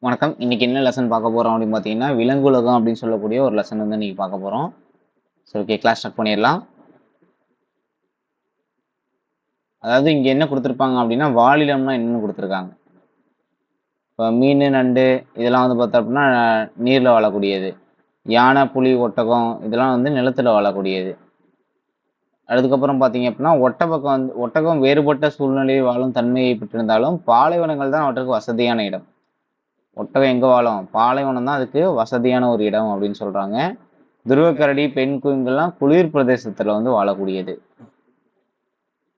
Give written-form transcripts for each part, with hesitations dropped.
வணக்கம். இன்னைக்கு என்ன லெசன் பார்க்க போறோம் அப்படின்னு பார்த்தீங்கன்னா, விலங்குலகம் அப்படின்னு சொல்லக்கூடிய ஒரு லெசன் வந்து இன்னைக்கு பார்க்க போறோம். சரி, ஓகே, கிளாஸ் ஸ்டார்ட் பண்ணிடலாம். அதாவது இங்க என்ன கொடுத்துருப்பாங்க அப்படின்னா, வாழிடம்னா என்னன்னு கொடுத்துருக்காங்க. இப்போ மீன், நண்டு இதெல்லாம் வந்து பார்த்தோம் அப்படின்னா நீர்ல வாழக்கூடியது. யானை, புலி, ஒட்டகம் இதெல்லாம் வந்து நிலத்துல வாழக்கூடியது. அதுக்கப்புறம் பார்த்தீங்க அப்படின்னா, ஒட்டகம் வேறுபட்ட சூழ்நிலையில் வாழும் தன்மையை பெற்றிருந்தாலும் பாலைவனங்கள் தான் அவற்றுக்கு வசதியான இடம். ஒட்டகம் எங்க வாழும்? பாலைவனம் தான் அதுக்கு வசதியான ஒரு இடம் அப்படின்னு சொல்றாங்க. துருவக்கரடி, பெண் குயின்கள்லாம் குளிர் பிரதேசத்துல வந்து வாழக்கூடியது.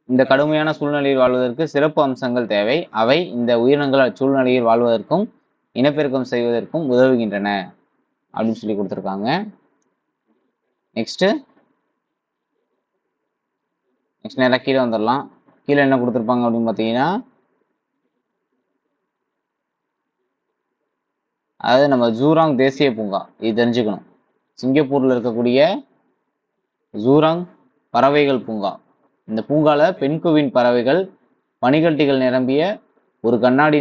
இந்த கடுமையான சூழ்நிலையில் வாழ்வதற்கு சிறப்பு அம்சங்கள் தேவை. அவை இந்த உயிரினங்கள் அச்சூழ்நிலையில் வாழ்வதற்கும் இனப்பெருக்கம் செய்வதற்கும் உதவுகின்றன அப்படின்னு சொல்லி கொடுத்துருக்காங்க. நெக்ஸ்ட் நேரம் கீழே வந்துடலாம். கீழே என்ன கொடுத்துருப்பாங்க அப்படின்னு பார்த்தீங்கன்னா, அதாவது நம்ம ஜூராங் தேசிய பூங்கா இது தெரிஞ்சுக்கணும். சிங்கப்பூர்ல இருக்கக்கூடிய ஜூராங் பறவைகள் பூங்கா. இந்த பூங்கால பெண்குவின் பறவைகள் பனிக்கட்டிகள் நிரம்பிய ஒரு கண்ணாடி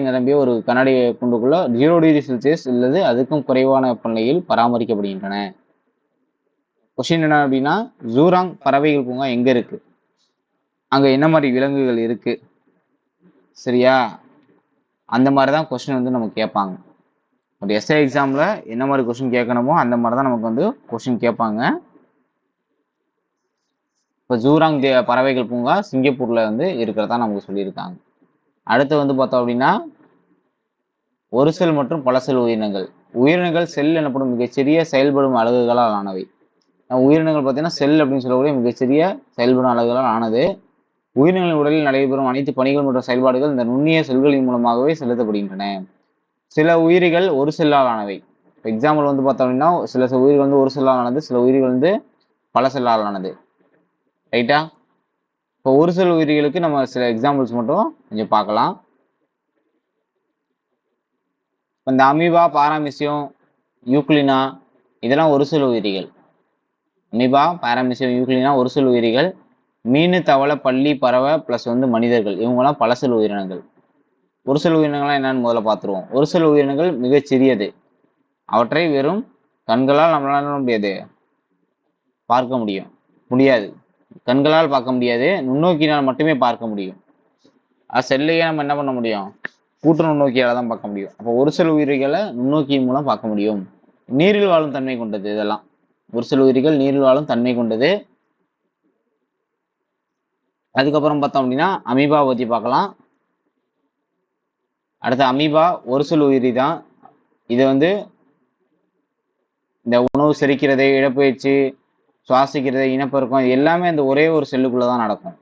கூண்டுக்குள்ள 0°C அல்லது அதுக்கும் குறைவான வெப்பநிலையில் பராமரிக்கப்படுகின்றன. கொஸ்டின் என்ன அப்படின்னா, ஜூராங் பறவைகள் பூங்கா எங்க இருக்கு, அங்க என்ன மாதிரி விலங்குகள் இருக்கு, சரியா? அந்த மாதிரி தான் கொஸ்டின் வந்து நமக்கு கேட்பாங்க. ஒரு எஸ்ஏ எக்ஸாம்ல என்ன மாதிரி கொஸ்டின் கேட்கணுமோ அந்த மாதிரி தான் நமக்கு வந்து கொஸ்டின் கேட்பாங்க. இப்போ ஜூராங் பறவைகள் பூங்கா சிங்கப்பூர்ல வந்து இருக்கிறதா நமக்கு சொல்லியிருக்காங்க. அடுத்து வந்து பார்த்தோம் அப்படின்னா, ஒரு செல் மற்றும் பல செல் உயிரினங்கள் செல் எனப்படும் மிகச்சிறிய செயல்படும் அலகுகளால் ஆனவை. உயிரினங்கள் பார்த்தீங்கன்னா செல் அப்படின்னு சொல்லக்கூடிய மிகச்சிறிய செயல்படும் அலகுகளால் ஆனது. உயிரினங்களின் உடலில் நடைபெறும் அனைத்து பணிகள் மற்றும் செயல்பாடுகள் இந்த நுண்ணிய செல்களின் மூலமாகவே செலுத்தப்படுகின்றன. சில உயிரிகள் ஒரு செல்லால் ஆனவை. எக்ஸாம்பிள் வந்து பார்த்தோம் அப்படின்னா, சில உயிர்கள் வந்து ஒரு செல்லால் ஆனது, சில உயிர்கள் வந்து பல செல்லால் ஆனது. ரைட்டா? இப்போ ஒரு செல் உயிரிகளுக்கு நம்ம சில எக்ஸாம்பிள்ஸ் மட்டும் கொஞ்சம் பார்க்கலாம். இந்த அமீபா, பாராமிசியம், யூக்ளினா இதெல்லாம் ஒரு செல் உயிரிகள். அமீபா, பாராமிசியம், யூக்ளினா ஒரு செல் உயிரிகள். மீன், தவளை, பல்லி, பறவை பிளஸ் வந்து மனிதர்கள் இவங்கெல்லாம் பல செல் உயிரினங்கள். ஒரு செல் உயிரினங்கள்லாம் என்னன்னு முதல்ல பார்த்துருவோம். ஒரு செல் உயிரினங்கள் மிகச் சிறியது. அவற்றை வெறும் கண்களால் நம்மளால என்ன முடியாது, பார்க்க முடியாது. கண்களால் பார்க்க முடியாது, நுண்ணோக்கினால் மட்டுமே பார்க்க முடியும். செல்லையே நம்ம என்ன பண்ண முடியும், கூட்டு நுண்ணோக்கியால தான் பார்க்க முடியும். அப்போ ஒரு செல் உயிரிகளை நுண்ணோக்கியின் மூலம் பார்க்க முடியும். நீரில் வாழும் தன்மை கொண்டது. இதெல்லாம் ஒரு சில உயிரிகள் நீரில் வாழும் தன்மை கொண்டது. அதுக்கப்புறம் பார்த்தோம் அப்படின்னா அமீபா பற்றி பார்க்கலாம். அடுத்து அமீபா ஒரு சில உயிரி தான். இது வந்து இந்த உணவு செரிக்கிறது, இடப்பெயர்ச்சி, சுவாசிக்கிறது, இனப்பெருக்கம் எல்லாமே அந்த ஒரே ஒரு செல்லுக்குள்ளதான் நடக்கும்.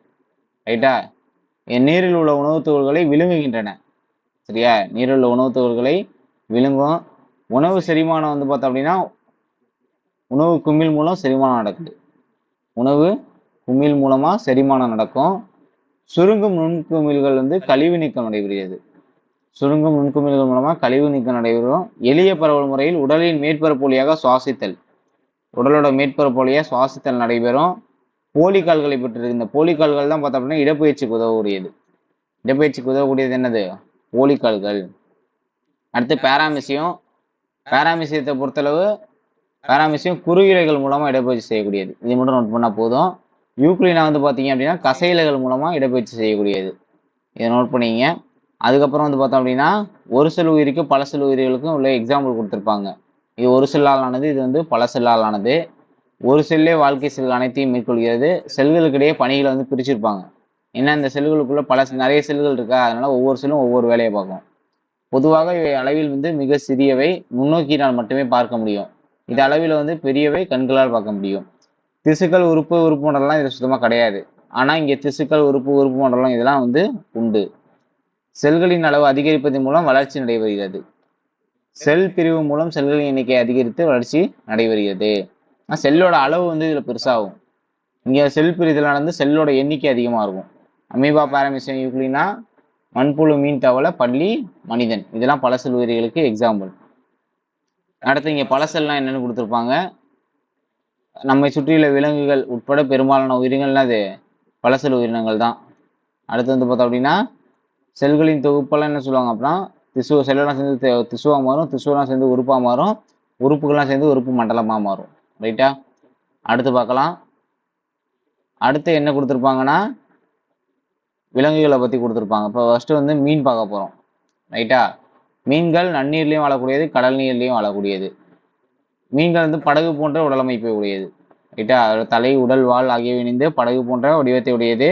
ரைட்டா? நீரில் உள்ள உணவுத் துகள்களை விழுங்குகின்றன. சரியா? நீரில் உள்ள உணவுத் துகள்களை விழுங்கும். உணவு செரிமானம் வந்து பார்த்தோம் அப்படின்னா உணவு குமிழ் மூலம் செரிமானம் நடக்குது. உணவு குமிழ் மூலமா செரிமானம் நடக்கும். சுருங்கும் நுண்குமிழ்கள் வந்து கழிவு நீக்கம் நடைபெறுகிறது. சுருங்கும் நுண்குமிழ்கள் மூலமா கழிவு நீக்கம் நடைபெறும். எளிய பரவல் முறையில் உடலின் மேற்பரப்பு வழியாக சுவாசித்தல், உடலோட மேற்பரப்பு வழியாக சுவாசித்தல் நடைபெறும். போலிக்கால்களை பெற்றிருக்கு. இந்த போலிக்கால்கள் தான் பார்த்தோம் அப்படின்னா இடப்பெயர்ச்சிக்கு உதவக்கூடியது. இடப்பெயர்ச்சிக்கு உதவக்கூடியது என்னது? போலிக்கால்கள். அடுத்து பேராமிசியத்தை பொறுத்தளவு பேராமிசியம் குறுகிழைகள் மூலமா இடப்பெயர்ச்சி செய்யக்கூடியது. இது மட்டும் நோட் பண்ணா போதும். யூக்ளினா வந்து பார்த்தீங்க அப்படின்னா கசையிலைகள் மூலமா இடப்பெயர்ச்சி செய்யக்கூடியது. இதை நோட் பண்ணிங்க. அதுக்கப்புறம் வந்து பார்த்தோம் அப்படின்னா ஒரு செல் உயிருக்கு பல செல் உயிர்களுக்கும் உள்ள எக்ஸாம்பிள் கொடுத்துருப்பாங்க. இது ஒரு செல்லால் ஆனது, இது வந்து பல செல்லால் ஆனது. ஒரு செல்லே வாழ்க்கை செல் அனைத்தையும் மேற்கொள்கிறது. செல்களுக்கிடையே பணிகளை வந்து பிரிச்சிருப்பாங்க. ஏன்னா இந்த செல்களுக்குள்ள நிறைய செல்கள் இருக்கா, அதனால ஒவ்வொரு செல்லும் ஒவ்வொரு வேலையை பார்க்கும். பொதுவாக இவை அளவில் வந்து மிக சிறியவை, முன்னோக்கினால் மட்டுமே பார்க்க முடியும். இது அளவில் வந்து பெரியவை, கண்களால் பார்க்க முடியும். திசுக்கள், உறுப்பு மண்டலம் இது சுத்தமா கிடையாது. ஆனா இங்க திசுக்கள், உறுப்பு மண்டலம் இதெல்லாம் வந்து உண்டு. செல்களின் அளவு அதிகரிப்பதன் மூலம் வளர்ச்சி நடைபெறுகிறது. செல் பிரிவு மூலம் செல்களின் எண்ணிக்கை அதிகரித்து வளர்ச்சி நடைபெறுகிறது. செல்லோட அளவு வந்து இதுல பெருசாகும். இங்க செல் பிரிதல் நடந்து செல்லோட எண்ணிக்கை அதிகமா இருக்கும். அமீபா, பாராமிசியம், யூக்ளினா, மண்புழு, மீன், தவளை, பல்லி, மனிதன் இதெல்லாம் பல செல் உயிரிகளுக்கு எக்ஸாம்பிள். அடுத்து இங்க பல செல்லாம் என்னன்னு கொடுத்துருப்பாங்க. நம்மை சுற்றியுள்ள விலங்குகள் உட்பட பெரும்பாலான உயிரினங்கள் அது பல செல் உயிரினங்கள் தான். அடுத்து வந்து பார்த்தோம் அப்படின்னா செல்களின் தொகுப்பெல்லாம் என்ன சொல்லுவாங்க அப்படின்னா திசு செல்லாம் சேர்ந்து திசுவாக மாறும், திசுவெல்லாம் சேர்ந்து உறுப்பாக மாறும், உறுப்புகள்லாம் சேர்ந்து உறுப்பு மண்டலமாக மாறும். ரைட்டா? அடுத்து பார்க்கலாம். அடுத்து என்ன கொடுத்துருப்பாங்கன்னா விலங்குகளை பற்றி கொடுத்துருப்பாங்க. இப்போ ஃபஸ்ட்டு வந்து மீன் பார்க்க போகிறோம். ரைட்டா? மீன்கள் நன்னீர்லையும் வாழக்கூடியது, கடல் நீர்லையும் வாழக்கூடியது. மீன்கள் வந்து படகு போன்ற உடலமைப்பை உடையது. ரைட்டா? அதோட தலை, உடல், வால் ஆகியவை இணைந்து படகு போன்ற வடிவத்தை உடையது.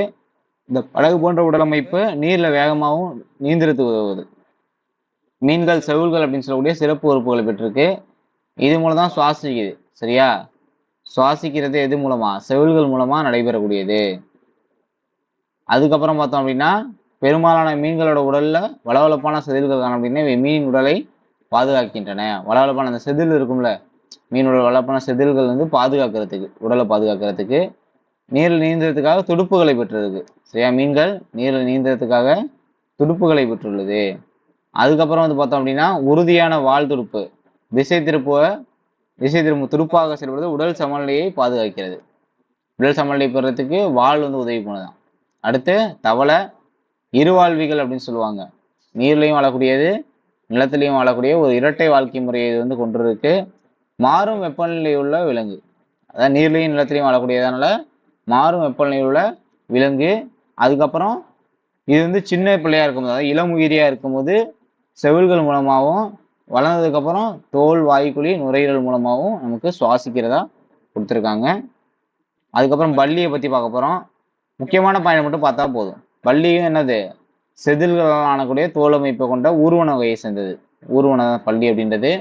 இந்த படகு போன்ற உடலமைப்பு நீரில் வேகமாகவும் நீந்திரத்து உதவுவது. மீன்கள் செவுள்கள் அப்படின்னு சொல்லக்கூடிய சிறப்பு உறுப்புகளை பெற்றிருக்கு. இது மூலம் தான் சுவாசிக்குது. சரியா? சுவாசிக்கிறது எது மூலமா? செவுள்கள் மூலமா நடைபெறக்கூடியது. அதுக்கப்புறம் பார்த்தோம் அப்படின்னா பெரும்பாலான மீன்களோட உடல்ல வளவளப்பான செதில்கள் காணும் அப்படின்னா இவை மீன் உடலை பாதுகாக்கின்றன. வளவளப்பான அந்த செதில் இருக்கும்ல, மீனோட வளவளப்பான செதில்கள் வந்து பாதுகாக்கிறதுக்கு, உடலை பாதுகாக்கிறதுக்கு, நீரில் நீந்துறதுக்காக துடுப்புகளை பெற்றிருக்கு. சரியா? மீன்கள் நீரில் நீந்துறதுக்காக துடுப்புகளை பெற்றுள்ளது. அதுக்கப்புறம் வந்து பார்த்தோம் அப்படின்னா உறுதியான வால் துடுப்பு திசை திரும்பும் துடுப்பாக செயல்படுவது உடல் சமநிலையை பாதுகாக்கிறது. உடல் சமநிலை பெறத்துக்கு வால் வந்து உதவி பண்ணுதான். அடுத்து தவளை இருவாழ்விகள் அப்படின்னு சொல்லுவாங்க. நீர்லையும் வாழக்கூடியது, நிலத்திலையும் வாழக்கூடிய ஒரு இரட்டை வாழ்க்கை முறையை இது வந்து கொண்டிருக்கு. மாறும் வெப்பநிலை உள்ள விலங்கு. அதாவது நீர்லையும் நிலத்திலையும் வாழக்கூடியதுனால மாறும் வெப்பநிலை உள்ள விலங்கு. அதுக்கப்புறம் இது வந்து சின்ன பிள்ளையா இருக்கும்போது, அதாவது இளம் உயிரியா இருக்கும்போது செவில்கள் மூலமாகவும், வளர்ந்ததுக்கப்புறம் தோல், வாய்க்குழி, நுரையீரல் மூலமாகவும் நமக்கு சுவாசிக்கிறதா கொடுத்துருக்காங்க. அதுக்கப்புறம் பல்லியை பற்றி பார்க்க போகிறோம். முக்கியமான பாயிண்ட் மட்டும் பார்த்தா போதும். பல்லியும் என்னது? செதில்களால் ஆனக்கூடிய தோலமைப்பை கொண்ட ஊர்வன வகையை சேர்ந்தது. ஊர்வன பல்லி அப்படின்றது.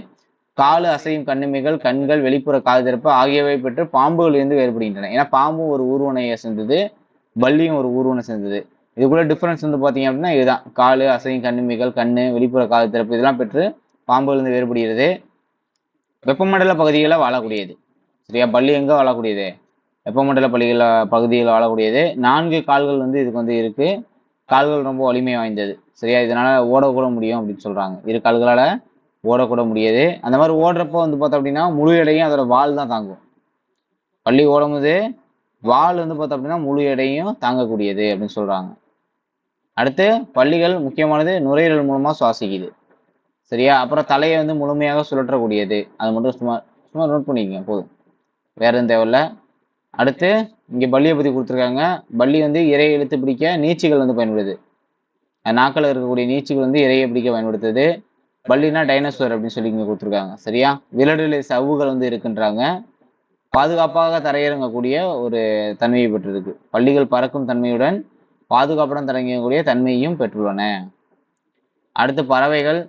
காலு அசையும் கண்ணிமைகள், கண்கள், வெளிப்புற காது திறப்பு ஆகியவை பெற்று பாம்புகள் இருந்து வேறுபடுகின்றன. ஏன்னா பாம்பும் ஒரு ஊர்வனையை சேர்ந்தது, பல்லியும் ஒரு ஊர்வனை சேர்ந்தது. இதுக்குள்ள டிஃபரன்ஸ் வந்து பார்த்தீங்க அப்படின்னா இதுதான். காலு அசையும் கண்ணிமைகள், கண்ணு, வெளிப்புற காது திறப்பு இதெல்லாம் பெற்று பாம்புகள் இருந்து வேறுபடுகிறது. வெப்பமண்டல பகுதிகளில் வாழக்கூடியது. சரியா? பல்லி எங்கே வாழக்கூடியது? வெப்பமண்டல பகுதியில் வாழக்கூடியது. 4 கால்கள் வந்து இதுக்கு வந்து இருக்கு. கால்கள் ரொம்ப வலிமை வாய்ந்தது. சரியா? இதனால ஓடக்கூட முடியும் அப்படின்னு சொல்றாங்க. 2 கால்களால ஓடக்கூட முடியாது. அந்த மாதிரி ஓடுறப்போ வந்து பார்த்தோம் அப்படின்னா முழு எடையும் அதோட வால் தான் தாங்கும். பல்லி ஓடும்போது வால் வந்து பார்த்தோம் அப்படின்னா முழு எடையும் தாங்கக்கூடியது அப்படின்னு சொல்றாங்க. அடுத்து பல்லிகள் முக்கியமானது நுரையீரல் மூலமா சுவாசிக்குது. சரியா? அப்புறம் தலையை வந்து முழுமையாக சுழற்றக்கூடியது. அது மட்டும் சும்மா சும்மா நோட் பண்ணிக்கங்க போதும், வேற எதுவும் தேவையில்ல. அடுத்து இங்கே பல்லியை பற்றி கொடுத்துருக்காங்க. பல்லி வந்து இரையை இழுத்து பிடிக்க நீச்சிகள் வந்து பயன்படுது. நாக்கில் இருக்கக்கூடிய நீச்சிகள் வந்து இரையை பிடிக்க பயன்படுத்துது. பல்லினா டைனோசர் அப்படின்னு சொல்லி இங்கே கொடுத்துருக்காங்க. சரியா? விலடிலை சவ்வுகள் வந்து இருக்குன்றாங்க. பாதுகாப்பாக தரையிறங்கக்கூடிய ஒரு தன்மையை பெற்றிருக்கு. பல்லிகள் பறக்கும் தன்மையுடன் பாதுகாப்புடன் தரையிறங்கக்கூடிய தன்மையும் பெற்றுள்ளன. அடுத்து பறவைகள்.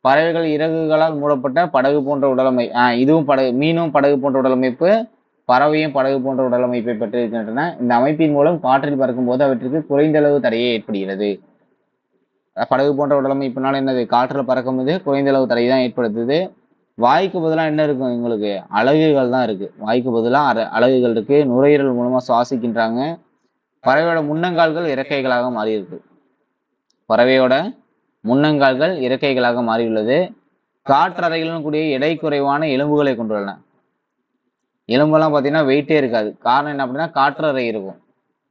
பறவைகள் இறகுகளால் மூடப்பட்ட படகு போன்ற உடலமை. இதுவும் படகு, மீனும் படகு போன்ற உடலமைப்பு, பறவையும் படகு போன்ற உடலமைப்பை பெற்றிருக்கின்றன. இந்த அமைப்பின் மூலம் காற்றில் பறக்கும் போது அவற்றிற்கு குறைந்த அளவு தடையே ஏற்படுகிறது. படகு போன்ற உடலமைப்புனால என்னது? காற்றில் பறக்கும் போது குறைந்த அளவு தடை தான் ஏற்படுத்துது. வாய்க்கு பதிலாக என்ன இருக்கும்? எங்களுக்கு அலகுகள் தான் இருக்கு. வாய்க்கு பதிலாக அலகுகள் இருக்கு. நுரையீரல் மூலமா சுவாசிக்கின்றாங்க. பறவையோட முன்னங்கால்கள் இறக்கைகளாக மாறி இருக்கு. பறவையோட முன்னங்கால்கள் இறக்கைகளாக மாறியுள்ளது. காற்றறைகளும் கூடிய எடை குறைவான எலும்புகளை கொண்டுள்ளன. எலும்பெல்லாம் பார்த்தீங்கன்னா வெயிட்டே இருக்காது. காரணம் என்ன அப்படின்னா காற்றறை இருக்கும்.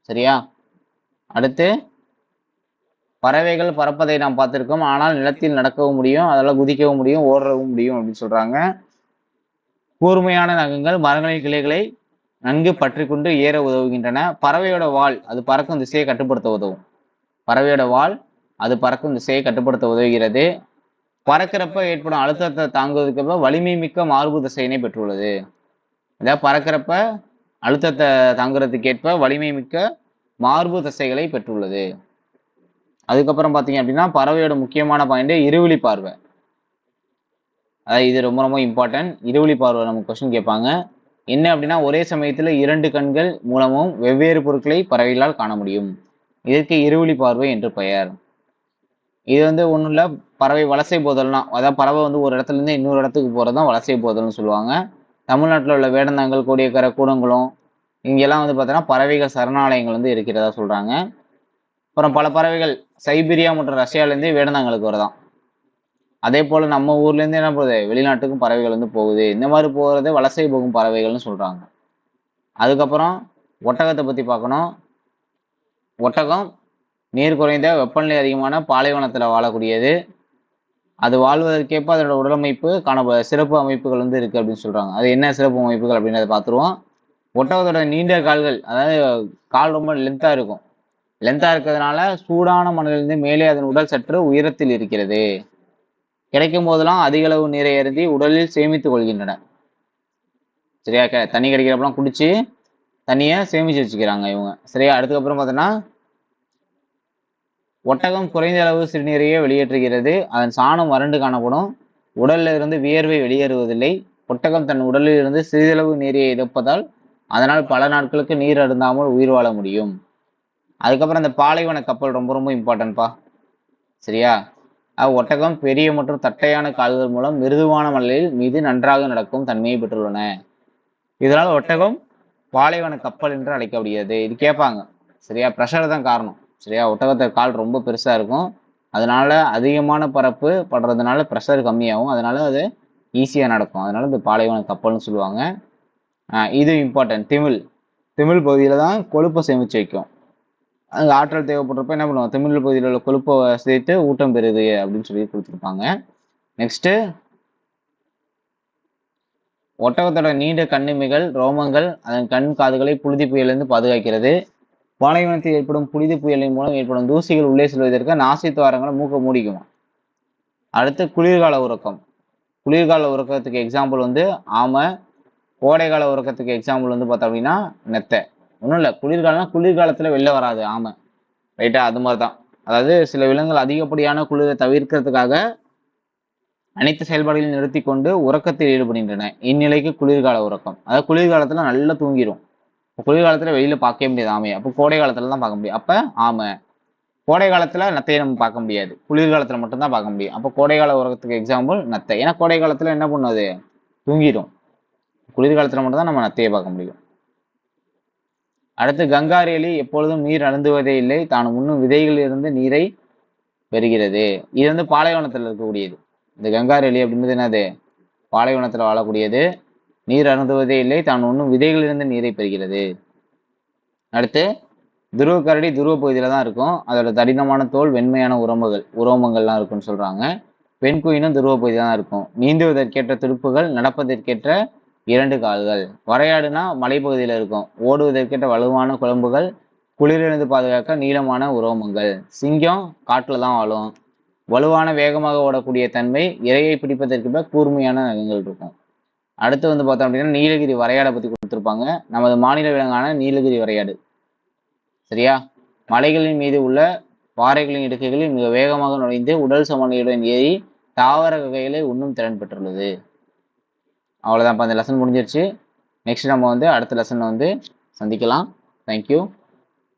சரியா? அடுத்து பறவைகள் பறப்பதை நாம் பார்த்திருக்கோம். ஆனால் நிலத்தில் நடக்கவும் முடியும், அதெல்லாம் குதிக்கவும் முடியும், ஓடவும் முடியும் அப்படின்னு சொல்றாங்க. கூர்மையான நகங்கள் மரங்களின் கிளைகளை நன்கு பற்றி கொண்டு ஏற உதவுகின்றன. பறவையோட வால் அது பறக்கும் திசையை கட்டுப்படுத்த உதவும். பறவையோட வால் அது பறக்கும் திசையை கட்டுப்படுத்த உதவுகிறது. பறக்கிறப்ப ஏற்படும் அழுத்தத்தை தாங்குவதற்கு வலிமை மிக்க மார்பு தசையினை பெற்றுள்ளது. அதாவது பறக்கிறப்ப அழுத்தத்தை தாங்குறதுக்கேற்ப வலிமை மிக்க மார்பு தசைகளை பெற்றுள்ளது. அதுக்கப்புறம் பார்த்தீங்க அப்படின்னா பறவையோட முக்கியமான பாயிண்ட் இருவிழி பார்வை. அதாவது இது ரொம்ப ரொம்ப இம்பார்ட்டன்ட். இருவிழி பார்வை நமக்கு கொஸ்டின் கேட்பாங்க. என்ன அப்படின்னா ஒரே சமயத்தில் 2 கண்கள் மூலமும் வெவ்வேறு பொருட்களை பறவைகளால் காண முடியும். இதற்கு இருவிழி பார்வை என்று பெயர். இது வந்து ஒன்றும் இல்லை, பறவை வலசை போதல்னா, அதாவது பறவை வந்து ஒரு இடத்துல இருந்து இன்னொரு இடத்துக்கு போகிறது தான் வலசை போதல்னு சொல்லுவாங்க. தமிழ்நாட்டில் உள்ள வேடந்தாங்கல், கோடியக்கரை, கூடங்குளம் இங்கெல்லாம் வந்து பார்த்தோன்னா பறவைகள் சரணாலயங்கள் வந்து இருக்கிறதா சொல்கிறாங்க. அப்புறம் பல பறவைகள் சைபீரியா மற்றும் ரஷ்யாவிலேருந்து வேடந்தாங்கலுக்கு வருதான். அதே போல் நம்ம ஊர்லேருந்து என்ன போகுது, வெளிநாட்டுக்கும் பறவைகள் வந்து போகுது. இந்த மாதிரி போகிறது வலசை போகும் பறவைகள்னு சொல்கிறாங்க. அதுக்கப்புறம் ஒட்டகத்தை பற்றி பார்க்கணும். ஒட்டகம் நீர் குறைந்த வெப்பநிலை அதிகமான பாலைவனத்தில் வாழக்கூடியது. அது வாழ்வதற்கேற்ப அதோட உடலமைப்பு சிறப்பு அமைப்புகள் வந்து இருக்கு அப்படின்னு சொல்றாங்க. அது என்ன சிறப்பு அமைப்புகள் அப்படின்றத பார்த்துருவோம். ஒட்டகத்தோட நீண்ட கால்கள், அதாவது கால் ரொம்ப லென்த்தா இருக்கும். லென்த்தா இருக்கிறதுனால சூடான மணலிலிருந்து மேலே அதன் உடல் சற்று உயரத்தில் இருக்கிறது. கிடைக்கும் போதெல்லாம் அதிக அளவு நீரை அருந்தி உடலில் சேமித்துக் கொள்கின்றன. சரியா? தண்ணி கிடைக்கிறப்பெல்லாம் குடிச்சு தண்ணியை சேமிச்சு வச்சுக்கிறாங்க இவங்க. சரியா? அதுக்கப்புறம் பார்த்தோன்னா ஒட்டகம் குறைந்த அளவு சிறுநீரையே வெளியேற்றுகிறது. அதன் சாணம் வறண்டு காணப்படும். உடல்ல இருந்து வியர்வை வெளியேறுவதில்லை. ஒட்டகம் தன் உடலில் இருந்து சிறிதளவு நீரை இழப்பதால் அதனால் பல நாட்களுக்கு நீர் அருந்தாமல் உயிர் வாழ முடியும். அதுக்கப்புறம் அந்த பாலைவன கப்பல் ரொம்ப ரொம்ப இம்பார்ட்டன்ட்பா. சரியா? ஒட்டகம் பெரிய மற்றும் தட்டையான கால்கள் மூலம் மிருதுவான மணலில் மீது நன்றாக நடக்கும் தன்மையை பெற்றுள்ளன. இதனால் ஒட்டகம் பாலைவன கப்பல் என்று அழைக்கப்படுகிறது. இது கேட்பாங்க. சரியா? ப்ரெஷர் தான் காரணம். சரியா? ஒட்டகத்தை கால் ரொம்ப பெருசா இருக்கும். அதனால அதிகமான பரப்பு படுறதுனால ப்ரெஷர் கம்மியாகும். அதனால அது ஈஸியா நடக்கும். அதனால இந்த பாலைவன கப்பல்னு சொல்லுவாங்க. இது இம்பார்ட்டன்ட். திமில் பகுதியில தான் கொழுப்பை சேமிச்சு வைக்கும். அது ஆற்றல் தேவைப்படுறப்ப என்ன பண்ணுவோம், திமில் பகுதியில் உள்ள கொழுப்பை சேர்த்து ஊட்டம் பெறுது அப்படின்னு சொல்லி கொடுத்துருப்பாங்க. நெக்ஸ்ட், ஒட்டகத்தோட நீண்ட கண்ணிமைகள் ரோமங்கள் அதன் கண் காதுகளை புழுதி புயலிருந்து பாதுகாக்கிறது. பாலைவனத்தில் ஏற்படும் புழுதி புயலின் மூலம் ஏற்படும் தூசிகள் உள்ளே செல்வதற்கு நாசி துவாரங்களை மூக்க மூடிக்குமா. அடுத்து குளிர்கால உறக்கம். குளிர்கால உறக்கத்துக்கு எக்ஸாம்பிள் வந்து ஆமை. கோடைகால உறக்கத்துக்கு எக்ஸாம்பிள் வந்து பார்த்தோம் அப்படின்னா நெத்தை. ஒன்றும் இல்லை, குளிர்காலத்தில் வெளில வராது ஆமை. ரைட்டா? அது மாதிரி தான். அதாவது சில விலங்குகள் அதிகப்படியான குளிரை தவிர்க்கிறதுக்காக அனைத்து செயல்பாடுகளையும் நிறுத்தி கொண்டு உறக்கத்தில் ஈடுபடுகின்றன. இந்நிலைக்கு குளிர்கால உறக்கம். அதாவது குளிர்காலத்துல நல்லா தூங்கிடும். குளிர்காலத்துல வெளியில பார்க்கவே முடியாது ஆமையை. அப்போ கோடை காலத்துல தான் பார்க்க முடியும். அப்ப ஆமை. கோடை காலத்துல நத்தையை நம்ம பார்க்க முடியாது. குளிர்காலத்துல மட்டும்தான் பார்க்க முடியும். அப்போ கோடைகால உறக்கத்துக்கு எக்ஸாம்பிள் நத்தை. ஏன்னா கோடை காலத்துல என்ன பண்ணுது, தூங்கிடும். குளிர்காலத்துல மட்டும்தான் நம்ம நத்தையை பார்க்க முடியும். அடுத்து, கங்காரு எலி எப்பொழுதும் நீர் அருந்துவதே இல்லை. தான் உண்ணும் விதைகளில் இருந்து நீரை பெறுகிறது. இது வந்து பாலைவனத்தில் இருக்கக்கூடியது. இந்த கங்காரு எலி அப்படின்றது என்னது, பாலைவனத்தில் வாழக்கூடியது. நீர் அருந்துவதே இல்லை, தான் உண்ணும் விதைகளிலிருந்து நீரை பெறுகிறது. அடுத்து, துருவ கரடி துருவ பகுதியில தான் இருக்கும். அதோட தடினமான தோல், வெண்மையான உரோமங்கள்லாம் இருக்குன்னு சொல்றாங்க. பெண் குயினும் துருவ பகுதி தான் இருக்கும். நீந்துவதற்கேற்ற துடுப்புகள், நடப்பதற்கேற்ற 2 கால்கள். வரையாடுனா மலைப்பகுதியில இருக்கும். ஓடுவதற்கேற்ற வலுவான குழம்புகள், குளிரிலிருந்து பாதுகாக்க நீளமான உரோமங்கள். சிங்கம் காட்டுல தான் வாழும். வலுவான வேகமாக ஓடக்கூடிய தன்மை, இரையை பிடிப்பதற்கு கூர்மையான நகங்கள் இருக்கும். அடுத்து வந்து பார்த்தோம் அப்படின்னா நீலகிரி வரையாடை பத்தி கொடுத்துருப்பாங்க. நமது மாநில விலங்கான நீலகிரி வரையாடு. சரியா? மலைகளின் மீது உள்ள பாறைகளின் இடுக்குகளில் மிக வேகமாக நுழைந்து உடல் சமநிலையுடன் ஏறி தாவர வகைகளை உண்ணும் திறன் பெற்றுள்ளது. அவ்வளோதான். அந்த லெசன் முடிஞ்சிருச்சு. நெக்ஸ்ட் நம்ம வந்து அடுத்த லெசன்ல வந்து சந்திக்கலாம். தேங்க்யூ.